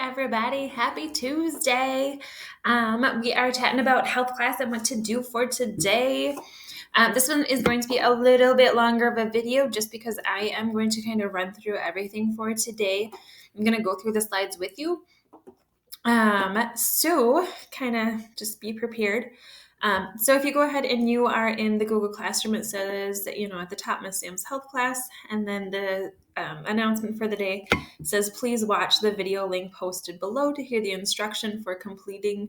everybody. Happy Tuesday. We are chatting about health class and what to do for today. This one is going to be a little bit longer of a video just because I am going to kind of run through everything for today. I'm going to go through the slides with you. So kind of just be prepared. So if you go ahead and you are in the Google Classroom, it says that, at the top, Miss Sam's health class, and then the announcement for the day says, please watch the video link posted below to hear the instruction for completing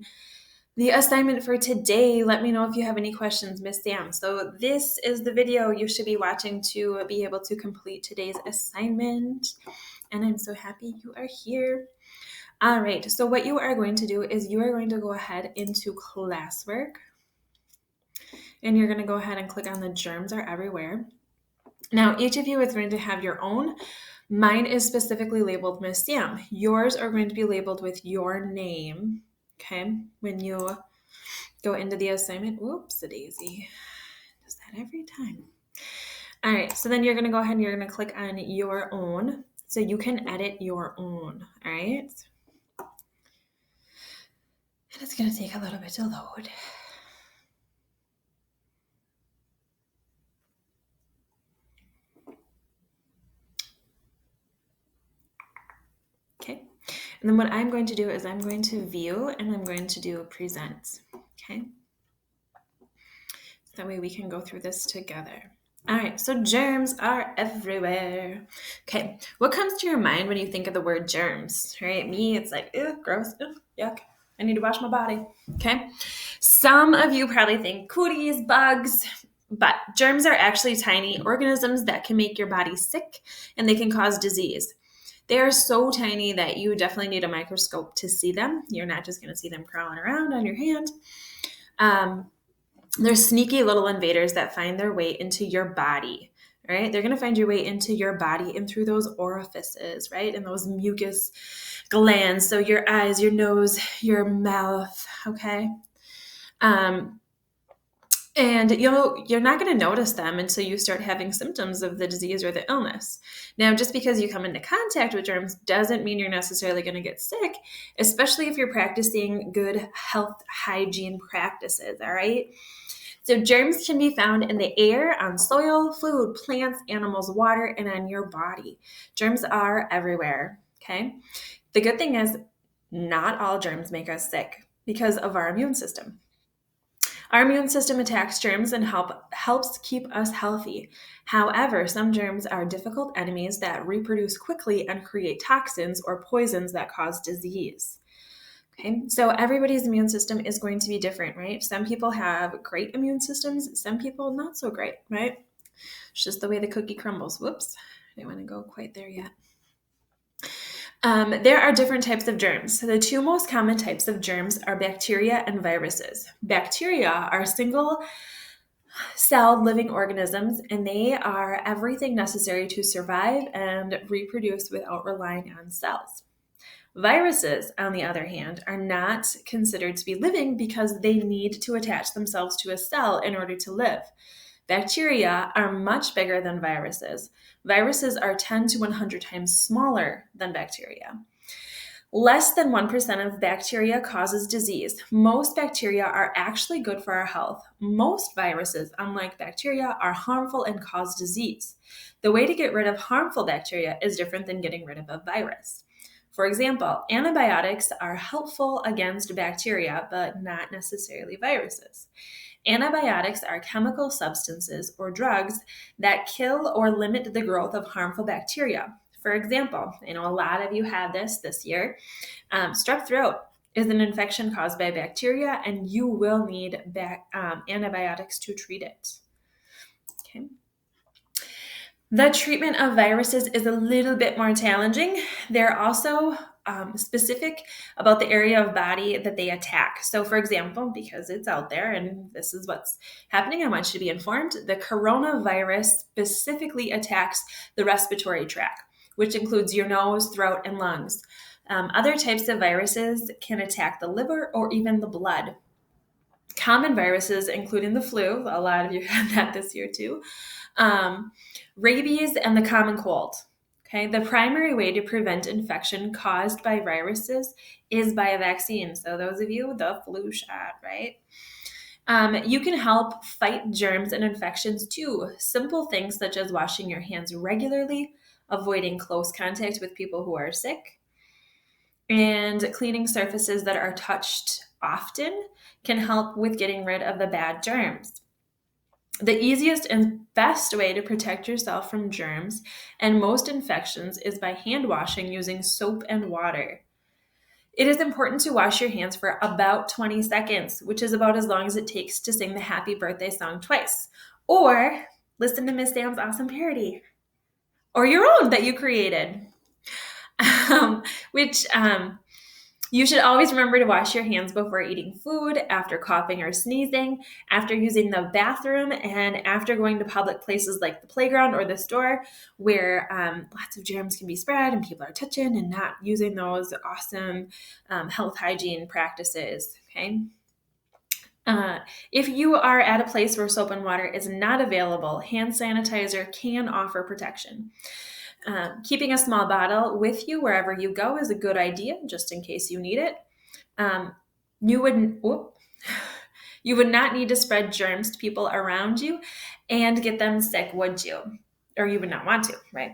the assignment for today. Let me know if you have any questions, Miss Sam. So this is the video you should be watching to be able to complete today's assignment. And I'm so happy you are here. All right, so what you are going to do is you are going to go ahead into classwork, and you're going to go ahead and click on the Germs Are Everywhere. Now, each of you is going to have your own. Mine is specifically labeled Miss Sam. Yours are going to be labeled with your name, okay? When you go into the assignment, whoops-a-daisy. Does that every time. All right, so then you're going to go ahead and you're going to click on your own, so you can edit your own, all right? And it's going to take a little bit to load. Okay, and then what I'm going to do is I'm going to view and I'm going to do present, okay? So that way we can go through this together. All right, so germs are everywhere. Okay, what comes to your mind when you think of the word germs, right? Me, it's like, ew, gross, ew, yuck. I need to wash my body, okay? Some of you probably think cooties, bugs, but germs are actually tiny organisms that can make your body sick and they can cause disease. They are so tiny that you definitely need a microscope to see them. You're not just going to see them crawling around on your hand. They're sneaky little invaders that find their way into your body, right? They're going to find your way into your body and through those orifices, right? And those mucus glands. So your eyes, your nose, your mouth, okay? And you're not going to notice them until you start having symptoms of the disease or the illness. Now, just because you come into contact with germs doesn't mean you're necessarily going to get sick, especially if you're practicing good health hygiene practices, all right? So germs can be found in the air, on soil, food, plants, animals, water, and on your body. Germs are everywhere, okay? The good thing is not all germs make us sick because of our immune system. Our immune system attacks germs and helps keep us healthy. However, some germs are difficult enemies that reproduce quickly and create toxins or poisons that cause disease. Okay, so everybody's immune system is going to be different, right? Some people have great immune systems, some people not so great, right? It's just the way the cookie crumbles. Whoops, I didn't want to go quite there yet. There are different types of germs. So the two most common types of germs are bacteria and viruses. Bacteria are single-celled living organisms, and they are everything necessary to survive and reproduce without relying on cells. Viruses, on the other hand, are not considered to be living because they need to attach themselves to a cell in order to live. Bacteria are much bigger than viruses. Viruses are 10 to 100 times smaller than bacteria. Less than 1% of bacteria causes disease. Most bacteria are actually good for our health. Most viruses, unlike bacteria, are harmful and cause disease. The way to get rid of harmful bacteria is different than getting rid of a virus. For example, antibiotics are helpful against bacteria, but not necessarily viruses. Antibiotics are chemical substances or drugs that kill or limit the growth of harmful bacteria. For example, I know a lot of you had this year. Strep throat is an infection caused by bacteria, and you will need antibiotics to treat it. Okay. The treatment of viruses is a little bit more challenging. They're also specific about the area of body that they attack. So for example, because it's out there and this is what's happening, I want you to be informed, the coronavirus specifically attacks the respiratory tract, which includes your nose, throat, and lungs. Other types of viruses can attack the liver or even the blood. Common viruses, including the flu, a lot of you had that this year too, rabies, and the common cold. Okay, the primary way to prevent infection caused by viruses is by a vaccine. So those of you, the flu shot, right? You can help fight germs and infections too. Simple things such as washing your hands regularly, avoiding close contact with people who are sick, and cleaning surfaces that are touched often can help with getting rid of the bad germs. The easiest and best way to protect yourself from germs and most infections is by hand washing using soap and water. It is important to wash your hands for about 20 seconds, which is about as long as it takes to sing the happy birthday song twice. Or listen to Miss Sam's awesome parody, or your own that you created. Which You should always remember to wash your hands before eating food, after coughing or sneezing, after using the bathroom, and after going to public places like the playground or the store where lots of germs can be spread and people are touching and not using those awesome health hygiene practices. Okay. If you are at a place where soap and water is not available, hand sanitizer can offer protection. Keeping a small bottle with you wherever you go is a good idea, just in case you need it. Um, you would you would not need to spread germs to people around you and get them sick, would you? Or you would not want to, right?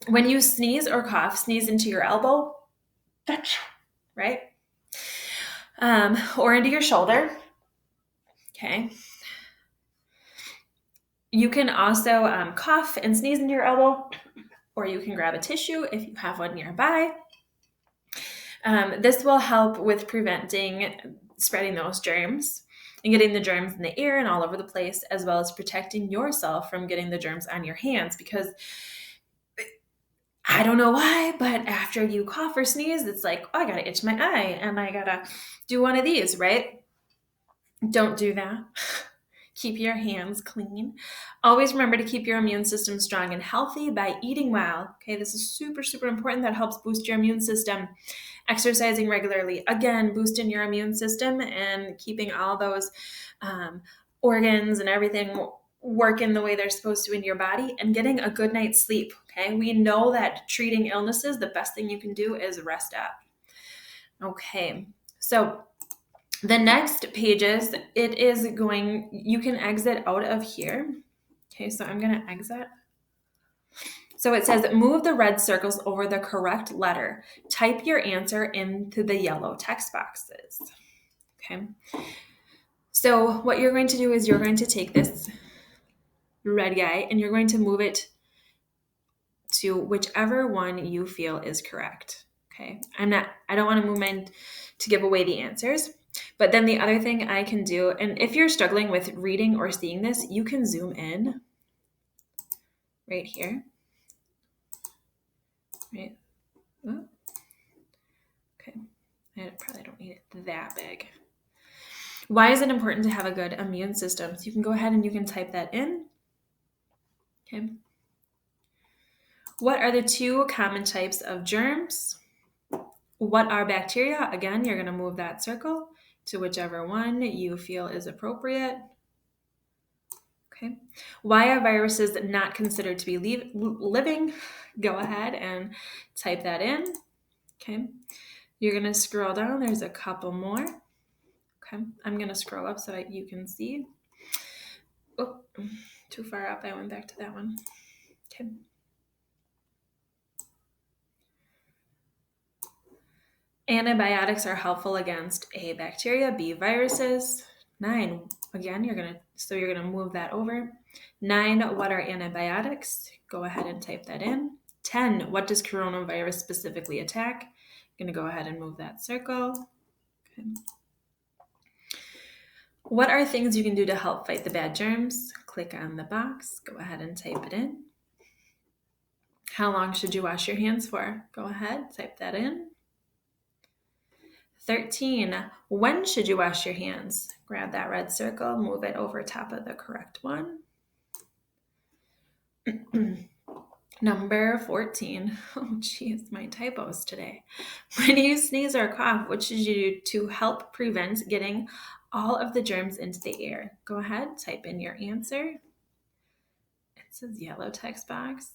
When you sneeze or cough, sneeze into your elbow, right? Or into your shoulder. Okay. You can also cough and sneeze into your elbow, or you can grab a tissue if you have one nearby. This will help with preventing spreading those germs and getting the germs in the air and all over the place, as well as protecting yourself from getting the germs on your hands. Because I don't know why, but after you cough or sneeze, it's like, oh, I gotta itch my eye and I gotta do one of these, right? Don't do that. Keep your hands clean. Always remember to keep your immune system strong and healthy by eating well. Okay, this is super, super important. That helps boost your immune system. Exercising regularly, again, boosting your immune system and keeping all those organs and everything working the way they're supposed to in your body, and getting a good night's sleep. Okay, we know that treating illnesses, the best thing you can do is rest up. Okay, so the next pages, you can exit out of here. Okay, so I'm going to exit. So it says, move the red circles over the correct letter. Type your answer into the yellow text boxes. Okay. So what you're going to do is you're going to take this red guy and you're going to move it to whichever one you feel is correct. Okay. I don't want to move mine to give away the answers. But then the other thing I can do, and if you're struggling with reading or seeing this, you can zoom in right here. Right. Oh. Okay. I probably don't need it that big. Why is it important to have a good immune system? So you can go ahead and you can type that in. Okay. What are the two common types of germs? What are bacteria? Again, you're going to move that circle to whichever one you feel is appropriate. Okay. Why are viruses not considered to be living? Go ahead and type that in. Okay. You're going to scroll down. There's a couple more. Okay. I'm going to scroll up so you can see. Oh, too far up. I went back to that one. Okay. Antibiotics are helpful against A, bacteria, B, viruses. 9, again, you're gonna move that over. 9, what are antibiotics? Go ahead and type that in. 10, what does coronavirus specifically attack? I'm gonna go ahead and move that circle. Okay. What are things you can do to help fight the bad germs? Click on the box, go ahead and type it in. How long should you wash your hands for? Go ahead, type that in. 13, when should you wash your hands? Grab that red circle, move it over top of the correct one. Number 14, oh geez, my typos today. When you sneeze or cough, what should you do to help prevent getting all of the germs into the air? Go ahead, type in your answer. It says yellow text box.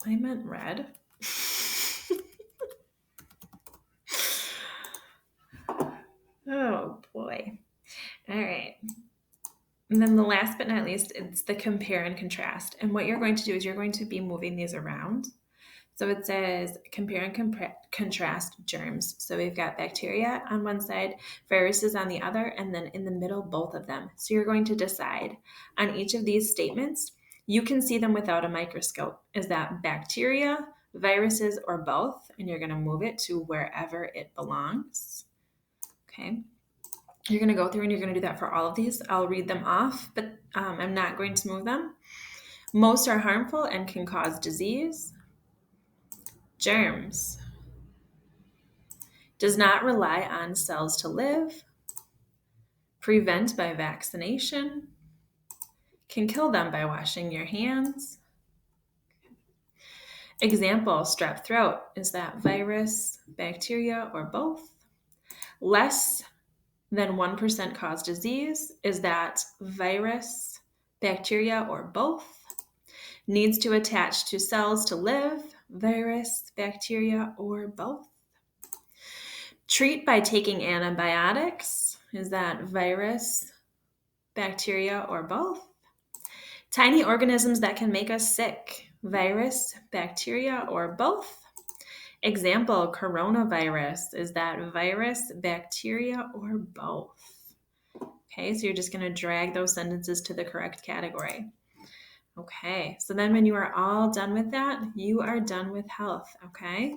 I meant red. Oh boy. All right. And then the last but not least, it's the compare and contrast. And what you're going to do is you're going to be moving these around. So it says compare and contrast germs. So we've got bacteria on one side, viruses on the other, and then in the middle, both of them. So you're going to decide on each of these statements. You can see them without a microscope. Is that bacteria, viruses, or both? And you're going to move it to wherever it belongs. Okay. You're going to go through and you're going to do that for all of these. I'll read them off, but I'm not going to move them. Most are harmful and can cause disease. Germs. Does not rely on cells to live. Prevent by vaccination. Can kill them by washing your hands. Example, strep throat. Is that virus, bacteria, or both? Less than 1% cause disease. Is that virus, bacteria, or both? Needs to attach to cells to live. Virus, bacteria, or both? Treat by taking antibiotics. Is that virus, bacteria, or both? Tiny organisms that can make us sick. Virus, bacteria, or both? Example, coronavirus. Is that virus, bacteria, or both? Okay, so you're just going to drag those sentences to the correct category. Okay, so then when you are all done with that, you are done with health, okay?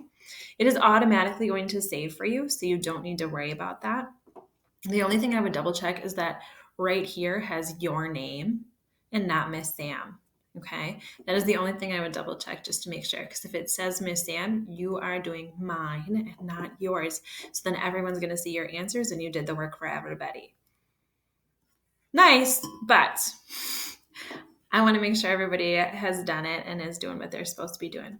It is automatically going to save for you, so you don't need to worry about that. The only thing I would double check is that right here has your name and not Miss Sam, okay? That is the only thing I would double check just to make sure, because if it says Miss Sam, you are doing mine and not yours. So then everyone's going to see your answers and you did the work for everybody. Nice, but I want to make sure everybody has done it and is doing what they're supposed to be doing.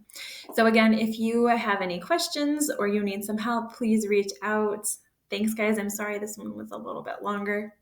So again, if you have any questions or you need some help, please reach out. Thanks, guys. I'm sorry this one was a little bit longer.